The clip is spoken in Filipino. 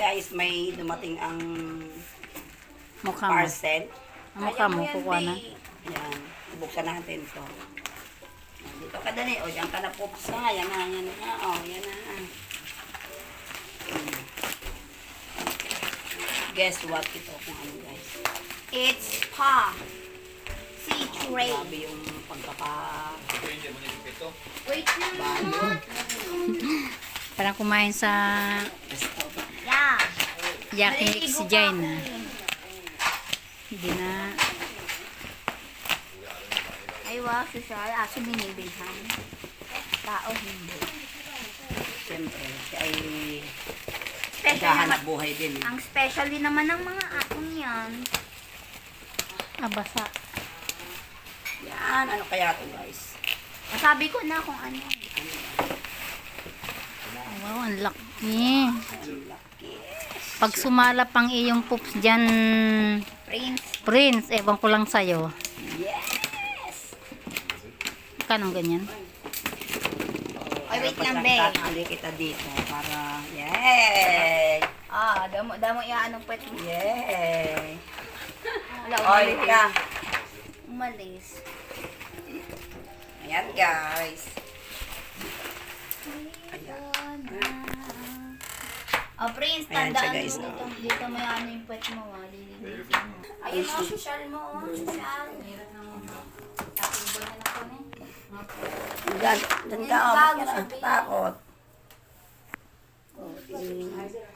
guys, may dumating ang Mukha mo. parcel. Ang mukha mo, kukuha na. Yan, buksan natin to. Dito ka dali. O, diyan ka na pupsa. Yan na, yan na. O, yan na. Guess what ito kung ano guys. It's pa. Sea tray. Grabe yung pagkaka... Wait na. Parang kumain sa Yeah. Yakinik si Jaina. Hindi na. Ay, wow, social. Aso binibilhan. Tao hindi. Siyempre, siya ay Special naman. naghahanap buhay din. Ang special din naman ng mga atong yan. Abasa. Yan, ano kaya to guys? Masabi ko na kung ano. Wow, ang laki. Pag sumala pang iyong poops dyan, Prince. Prince, ewan ko lang sa'yo. Yes! Kanong ganyan? Ay, wait lang, be. Tatali kita dito para... Yay! Ah, damo ya anong pwet mo. Yay! Wala, Oy, ka. Umalis. Ayan guys. Ayan. Oh, Prince, Ayan siya, tandaan guys, mo oh. dito may ano yung pwet mo, lilinisin mo. Ayun, oh, social mo, oh, social. Diyan ka, oh. Bakit ka na? Takot. Okay.